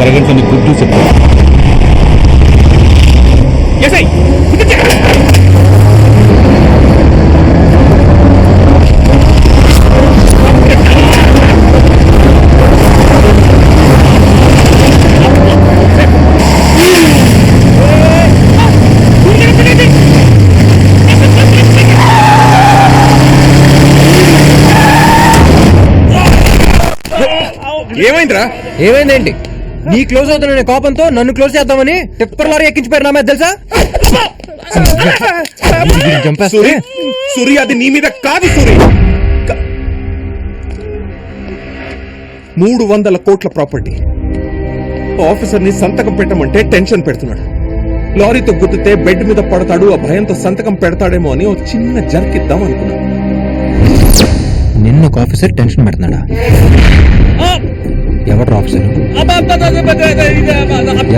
అరగంట నీ గుడ్డు చెప్పు. ఏమైందిరా? ఏమైందేంటి? నీ క్లోజ్ అవుతున్న కోపంతో నన్ను క్లోజ్ చేద్దామని టిప్పర్ లారీ ఎక్కించిపోయారు నా మీద తెలుసా? సూరి అది నీ మీద కాదు సూరి. 300 కోట్ల ప్రాపర్టీ. ఆఫీసర్ ని సంతకం పెట్టమంటే టెన్షన్ పెడుతున్నాడు. లారీతో గుద్దితే బెడ్ మీద పడతాడు, ఆ భయంతో సంతకం పెడతాడేమో అని ఒక చిన్న జర్కిద్దాం అనుకున్నాడు. నిన్న ఒక ఆఫీసర్ టెన్షన్ పెడుతున్నాడా? ఎవడు ఆఫీసరు?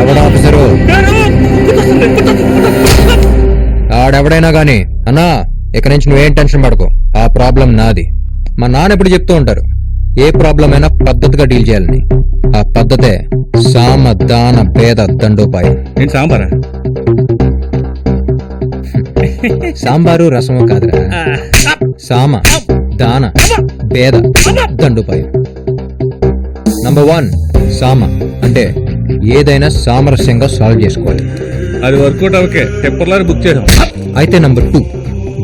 ఎవడు ఆఫీసరు? ఆడెవడైనా గాని అన్నా ఇక నుంచి నువ్వేం టెన్షన్ పడకు, ఆ ప్రాబ్లం నాది. మా నాన్న ఎప్పుడు చెప్తూ ఉంటారు, ఏ ప్రాబ్లం అయినా పద్ధతిగా డీల్ చేయాలని. ఆ పద్ధతే సామ దాన భేద దండోపాయం. నేను సాంబారా? సాంబారు రసము కాదురా, సామ దాన భేద దండోపాయం. నంబర్ 1 సామ అంటే ఏదైనా సామరస్యంగా సాల్వ్ చేసుకోవాలి. అది వర్కౌట్ అవకే టెంపర్లరీ బుక్ చేయడం. అయితే నంబర్ 2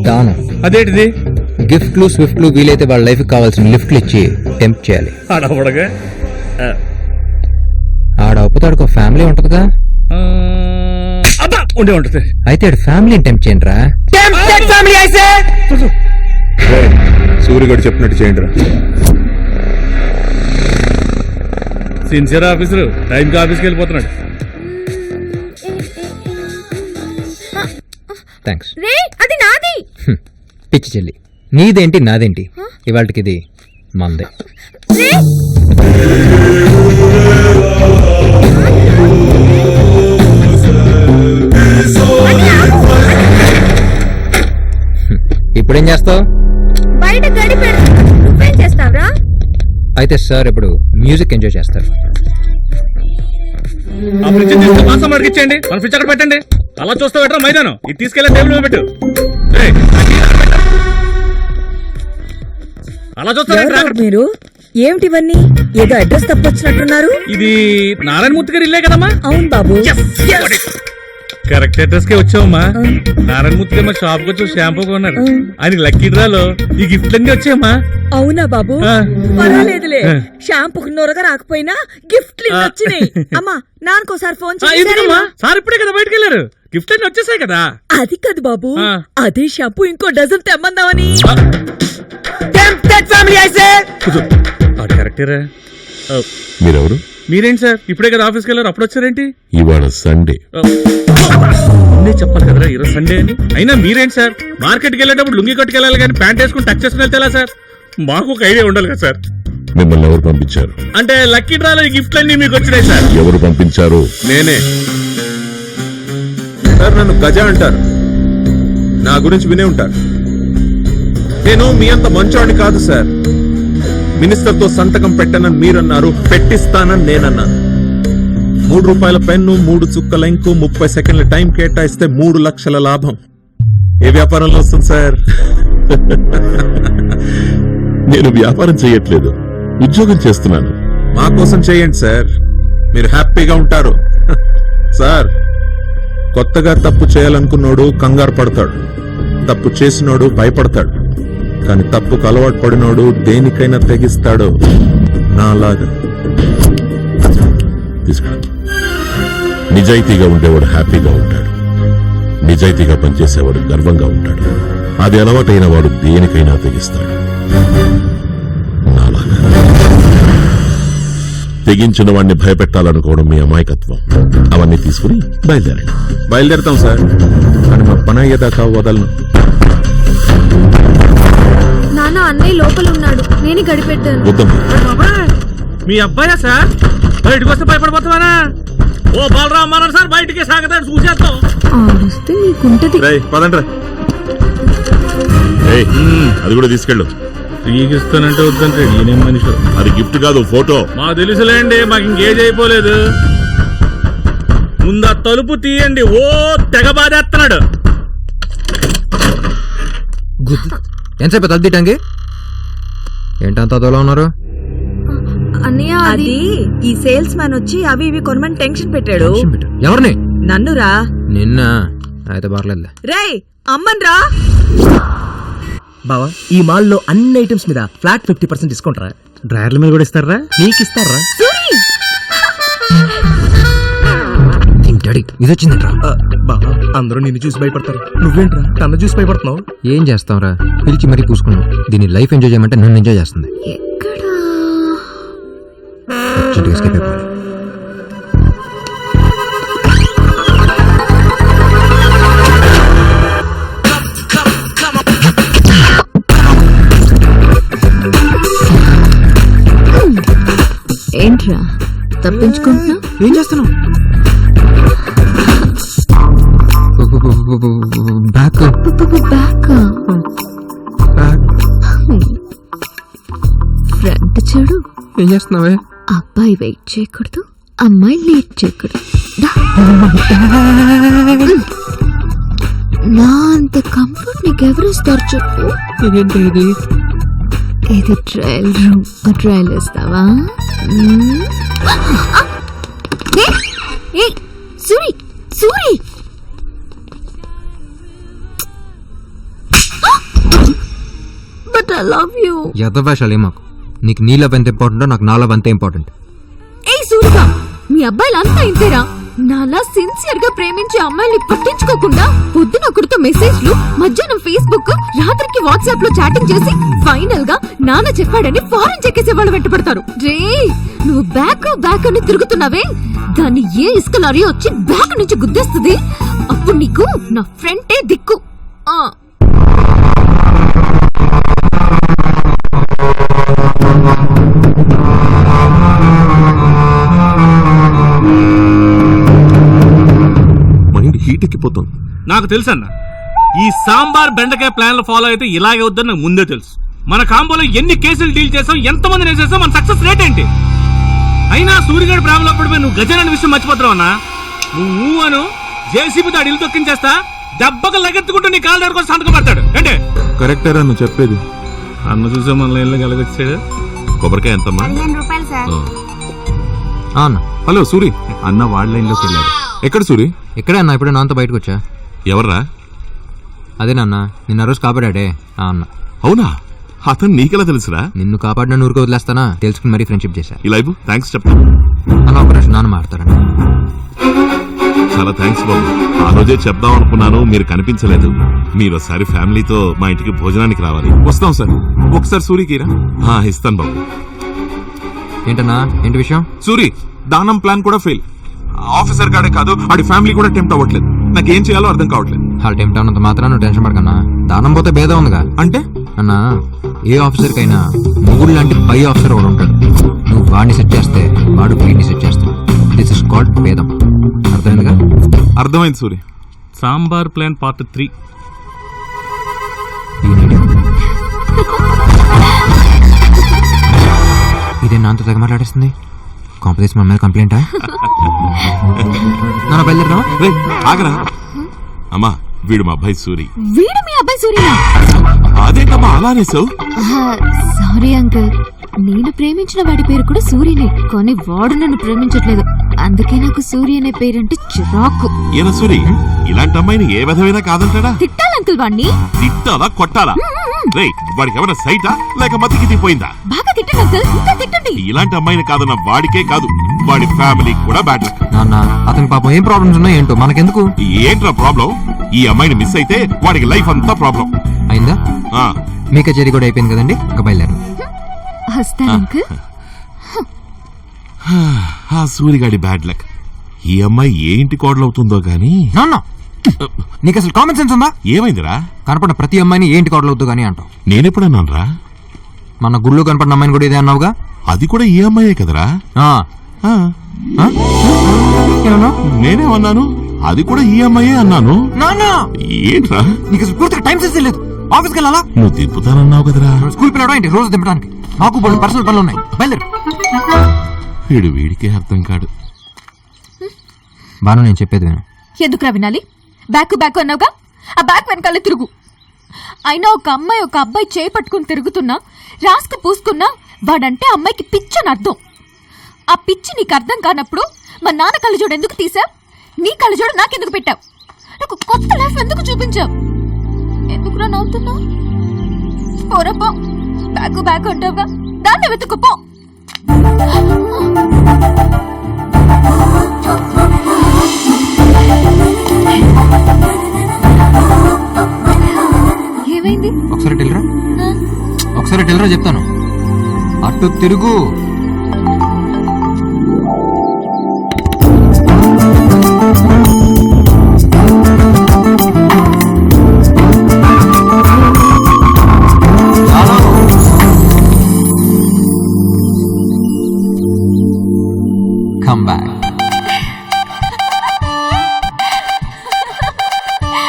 దానం. అదేంటిది? గిఫ్ట్లు స్విఫ్ట్లు వీలైతే వాళ్ళ లైఫ్ కావాల్సిన లిఫ్ట్లు ఇచ్చి టెంప్ట్ చేయాలి. ఆడవడగా ఆడ ఒప్పుతాడుకో ఫ్యామిలీ ఉంటదిగా. ఉండే ఉంటది. అయితే ఆడు ఫ్యామిలీని టెంప్ట్ చేయండి రా. సూర్యగడు చెప్పినట్టు చేయండి రా. సిన్సియర్ ఆఫీసర్ టైంకి ఆఫీస్కి వెళ్ళిపోతున్నాడు. థ్యాంక్స్. అది నాది. పిచ్చి చెల్లి, నీదేంటి నాదేంటి, ఇవాళకి ఇది మందే. ఇప్పుడేం చేస్తావు? బయట గడి పెడతా. నువ్వేం చేస్తావురా? అయితే సార్ ఇప్పుడు మ్యూజిక్ ఎంజాయ్ చేస్తారు. ఆ ఫ్రిడ్జ్ తీసుకుని మాసం అడిగించండి, మన ఫ్రిడ్జ్ అక్కడ పెట్టండి. అలా చూస్తా పెట్టరా మైదానం, ఇది తీసుకెళ్ళి టేబుల్ మీద పెట్టు. అలా చూస్తా. మీరు ఏమిటివన్నీ? ఏదో అడ్రస్ తప్పొచ్చినట్టున్నారు. ఇది నారాయణమూర్తి గారు ఇల్లే కదమ్మా? అవును బాబు, కరెక్ట్ అడ్రస్ కే వచ్చావమ్మా. నారాయణమూర్తి గారు మా షాప్ వచ్చి షాంపూ కొన్నాడు. ఆయన లక్కీ డ్రాలో ఈ గిఫ్ట్ అన్ని వచ్చాయమ్మా. అవునా బాబు? పర్వాలేదులే, షాంపూకి నొరగా రాకపోయినా గిఫ్ట్లు వచ్చినాయి. అమ్మా నాన్నకోసారి ఫోన్ ఎందుకమ్మా? సార్ ఇప్పుడే కదా బయటకు వెళ్ళారు, గిఫ్ట్ అన్ని వచ్చేసాయి కదా. అది కాదు బాబు, అదే షాంపూ ఇంకో డజన్ తెమ్మందామని. కరెక్టేరా. మీరెవరు? మీరేంటి సార్ ఇప్పుడే కదా ఆఫీస్కి వెళ్ళారు, అప్పుడు వచ్చారేంటి? ఇవాళ సండే. నేను చెప్పాలి కదరా ఈరోజు సండే అని. అయినా మీరేంటి సార్ మార్కెట్కి వెళ్ళేటప్పుడు లుంగి కట్టుకెళ్ళాలి కానీ ప్యాంట్ వేసుకుని టచ్ చేసుకుని వెళ్తే సార్? మాకు ఒక ఐడియా ఉండాలి కదా సార్. మిమ్మల్ని ఎవరు పంపించారు? అంటే లక్కీ డ్రాలో ఈ గిఫ్ట్ అన్ని మీకు వచ్చినాయి సార్. ఎవరు పంపించారు? నేనే సార్. నన్ను గజ అంటారు, నా గురించి వినే ఉంటారు. నేను మీ అంత మంచోడిని కాదు సార్. మినిస్టర్ తో సంతకం పెట్టనని మీరన్నారు, పెట్టిస్తానని నేనన్నాను. 3 రూపాయల పెన్ను, 3 చుక్కల ఇంకు, 30 సెకండ్ల టైం కేటాయిస్తే 3 లక్షల లాభం. ఏ వ్యాపారంలో వస్తుంది సార్? నేను వ్యాపారం చేయట్లేదు, ఉద్యోగం చేస్తున్నాను. మా కోసం చేయండి సార్, మీరు హ్యాపీగా ఉంటారు. సార్, కొత్తగా తప్పు చేయాలనుకున్నోడు కంగారు పడతాడు, తప్పు చేసినోడు భయపడతాడు. కానీ తప్పుకు అలవాటు పడినోడు దేనికైనా తెగిస్తాడు, నాలాగా. నిజాయితీగా ఉండేవాడు హ్యాపీగా ఉంటాడు, నిజాయితీగా పనిచేసేవాడు గర్వంగా ఉంటాడు. అది అలవాటైన వాడు దేనికైనా తెగిస్తాడు, నాలాగా. తెగించిన వాడిని భయపెట్టాలనుకోవడం మీ అమాయకత్వం. అవన్నీ తీసుకుని బయలుదేరండి. బయలుదేరుతాం సార్, కానీ మా పని అయ్యేదాకా వదలను. నాన్న అన్నయ్య లోపల ఉన్నాడు, నేనే గడిపెట్టాను. వద్దమ్మా. మీ అబ్బాయా సార్? బయటకు వస్తే భయపడిపోతావానా? ఓ బాలరామారావు సార్ బయటికి సాగతాడు, చూసేస్తాం. ఆడిస్తే నీకుంటది. పదండ్రా, అది కూడా తీసుకెళ్ళు. ఫ్రీగా ఇస్తానంటే వద్దంటే ఈయనేం మనిషి. అది గిఫ్ట్ కాదు, ఫోటో. మా తెలుసులేండి, మాకు ఇంకేజ్ అయిపోలేదు. ముందు ఆ తలుపు తీయండి. ఓ తెగ బాధేస్తున్నాడు. ఎంతసేపు తలుపు తీయటానికి? ఏంటంత అదోలా ఉన్నారు? అన్నయ్య అది ఈ సేల్స్ మ్యాన్ వచ్చి అవి ఇవి కొనమని టెన్షన్ పెట్టాడు. ఎవరిని? నన్నురా. నిన్న అయితే పర్లేదులే. రేయ్ అమ్మన్ రా. బావా, ఈ మాల్లో అన్ని ఐటమ్స్ మీద ఫ్లాట్ 50% డిస్కౌంట్ రా. డ్రైవర్ల మీద కూడా ఇస్తారా? నీకు ఇస్తారా? డాడీ ఇది వచ్చిందిరా. బావా, అందరూ నిన్ను చూసి భయపడతారు. నువ్వేంట్రా తన చూసి భయపడుతున్నావు? ఏం చేస్తాంరా, పిలిచి మరీ పూసుకున్నావు. దీన్ని లైఫ్ ఎంజాయ్ చేయమంటే నన్ను ఎంజాయ్ చేస్తుంది. ఎక్కడా అర్జెంట్గా escape అయిపోవాలి. ఏంట్రా తప్పించుకుంటున్నా? ఏం చేస్తున్నావు? బ్యాక్ బ్యాక్ ఫ్రంట్ చూడు. ఏం చేస్తున్నావే? అబ్బాయి వెయిట్ చేయకూడదు, అమ్మాయి లేట్ చేయకూడదు. దా. నా అంత కంఫర్ట్ నీకెవరు ఇస్తారు చెప్పు? ఏంటి ఇది? ఇది ట్రయల్ రూమ్. ట్రయల్ ఇస్తావా? Suri Suri but I love you. యథవేషాలు ఏమాకు. నీకు నీ లవ్ ఎంత ఇంపార్టెంటో నాకు నా లవ్ అంతే ఇంపార్టెంట్. ఏయ్ సూరిగా, మీ అబ్బాయిలంతా ఇంతేరా? నాలా సిన్సియర్ గా ప్రేమించే అమ్మాయిని పట్టించుకోకుండా పొద్దున ఒకరితో మెసేజ్లు, మధ్యాహ్నం ఫేస్బుక్, రాత్రికి వాట్సాప్ లో చాటింగ్ చేసి ఫైనల్ గా నాన్న చెప్పాడని ఫారెన్ చెక్కేసే వాళ్ళు వెంటపడతారు. రే నువ్వు బ్యాక్ బ్యాక్ అని తిరుగుతున్నావే, దాన్ని ఏ ఇసుక లారీ వచ్చి బ్యాక్ నుంచి గుద్దేస్తుంది. అప్పుడు నీకు నా ఫ్రెండే దిక్కు. మైండ్ హీట్ ఎక్కిపోతుంది. నాకు తెలుసన్న, ఈ సాంబార్ బెండకాయ ప్లాన్లు ఫాలో అయితే ఇలాగే వద్దని నాకు ముందే తెలుసు. మన కాంబోలో ఎన్ని కేసులు డీల్ చేసాం, ఎంతమంది వేసేసాం, మన సక్సెస్ రేట్ ఏంటి? అయినా సూర్యగడ ప్రేమలో పడిపోయి నువ్వు గజన్ విషయం మర్చిపోతున్నావు అన్నా. నువ్వు అను జేసీబీతో అడిలు తొక్కించేస్తా, దెబ్బకు లగెత్తుకుంటూ నీ కాళ్ళ దగ్గర సంతకం పడతాడు. ఏంటే కరెక్టరా నువ్వు చెప్పేది? అన్న చూసే మన లైన్లో కలగొచ్చాడు. కొబ్బరికాయ ఎంతమ్మా? అన్న హలో సూరి, అన్న వాళ్ళ లైన్లోకి వెళ్ళాడు. ఎక్కడ సూరి? ఇక్కడే అన్న, ఇప్పుడే నాన్నతో బయటకు వచ్చా. ఎవర్రా? అదే నాన్న, నిన్న రోజు కాపాడాడే ఆ అన్న. అవునా? అతను నీకెలా తెలుసురా? నిన్ను కాపాడిన ఊరికి వదిలేస్తానా తెలుసుకుని మరీ ఫ్రెండ్షిప్ చేశా. ఈ లైఫ్ థ్యాంక్స్ చెప్తా. అన్న ఒక నిమిషం, నాన్న మాడతారండి. చాలా థ్యాంక్స్ బాబు. ఆ రోజే చెప్దాం అనుకున్నాను, మీరు కనిపించలేదు. మీరు ఒకసారి ఫ్యామిలీతో మా ఇంటికి భోజనానికి రావాలి. వస్తాం సార్. ఒకసారి సూరికి రా. ఇస్తాను బాబు. ఏంటన్నా, ఏంటి విషయం? సూరి, దానం ప్లాన్ కూడా ఫెయిల్. ఆఫీసర్ గాడే కాదు, ఆడి ఫ్యామిలీ కూడా టెంప్ట్ అవ్వట్లేదు. నాకేం చేయాలో అర్థం కావట్లేదు. వాళ్ళ టైం టౌన్ అంత మాత్రం నువ్వు టెన్షన్ పడకన్నా. దానం పోతే భేదం ఉందిగా. అంటే అన్నా, ఏ ఆఫీసర్ కైనా మొగుడు లాంటి పై ఆఫీసర్ ఒకడు ఉంటాడు. నువ్వు వాడిని సెట్ చేస్తే వాడు వీడిని సెట్ చేస్తాడు. దిస్ ఇస్ కాల్డ్ భేదం. అర్థమైందిగా? అర్థమైంది సూరి. Sambar plan part 3. ఇదే నాతో తెగ మాట్లాడేస్తుంది. కాంప్లెక్స్ మన మీద కంప్లైంటా? నన్ను బయలుదేరదామా? రేయ్, ఆగరా. అమ్మా, వీడు మా అబ్బాయి సూరి. వీడు మీ అబ్బాయి సూర్యనా? అదేంటమ్మా అలానేసావు? సారీ అంకుల్, నేను ప్రేమించిన వాడి పేరు కూడా సూర్యనే, కానీ వాడు నన్ను ప్రేమించట్లేదు. అందుకే నాకు సూర్య అనే పేరంటే చిరాకు. ఈయన సూరి ఇలాంటి అమ్మాయిని ఏ విధమైనా కాదంటాడా? తిట్టాలి అంకుల్ వాడిని. తిట్టాలా కొట్టాలా? రేయ్, వాడికి ఏమైనా సైటా లేక మతికి తిపోయిందా? బాగా తిట్టండి అంకుల్, ఇంకా తిట్టండి. ఇలాంటి అమ్మాయిని కాదన్న వాడికే కాదు, వాడి ఫ్యామిలీకి కూడా బ్యాడ్ లక్. నాన్న, అతని పాపం ఏం ప్రాబ్లమ్స్ ఉన్నాయో ఏంటో మనకెందుకు? ఏంట్రా ప్రాబ్లం? ఈ అమ్మాయిని మిస్ అయితే వాడికి లైఫ్ అంతా ప్రాబ్లం. అయిందా? ఆ, మీ కచేరీ కూడా అయిపోయింది కదండి, ఇంకా బయలుదేరు. వస్తాను అంకుల్. ఆ సూరిగాడి బ్యాడ్ లక్. ఈ అమ్మాయి ఏ ఇంటి కోడలవుతుందో గాని. నాన్న, నీకు అసలు కామన్ సెన్స్ ఉందా? ఏమైందిరా? కనపడిన ప్రతి అమ్మాయిని ఏంటి కోడలవుతూ గానీ అంటావు. నేనెప్పుడన్నానురా? మన గుళ్ళో కనపడిన అమ్మాయిని కూడా ఇదే అన్నావుగా. అది కూడా ఈ అమ్మాయే కదరా? ఆ, ఆ, ఆ? ఏమన్నావు? నేనేమన్నాను? అది కూడా ఈ అమ్మాయే అన్నాను. నాన్న, ఏంట్రా? నీకు అసలు పూర్తిగా టైం సెన్స్ లేదు. ఆఫీస్కి వెళ్ళాలా? నువ్వు దింపుతానన్నావు కదరా. స్కూల్ పిల్లడం ఏంటి రోజు దింపడానికి? నాకు బోల్డ్ పర్సనల్ పనులు ఉన్నాయి. బయలుదేరు. వీడికి అర్థం కాడు. బాను, నేను చెప్పేది విను. ఎందుకురా వినాలి? బ్యాక్ బ్యాక్ అన్నావుగా, ఆ బ్యాక్ వెనకాలే తిరుగు. అయినా ఒక అమ్మాయి ఒక అబ్బాయి చేయి పట్టుకుని తిరుగుతున్నా, రాసుకు పూసుకున్నా వాడంటే అమ్మాయికి పిచ్చని అర్థం. ఆ పిచ్చి నీకు అర్థం కానప్పుడు మా నాన్న కళ్ళజోడు ఎందుకు తీసావు? నీ కళ్ళజోడు నాకెందుకు పెట్టావు? నాకు కొత్త లైఫ్ ఎందుకు చూపించావు? ఎందుకురా నవ్వుతున్నావు? పోరపో, బ్యాక్ బ్యాక్ అంటావుగా, దాన్ని వెతుకుపో. ఏమైంది? ఒకసారి టెల్లరా, ఒకసారి టెల్లరా చెప్తాను. అటు తిరుగు. Come back.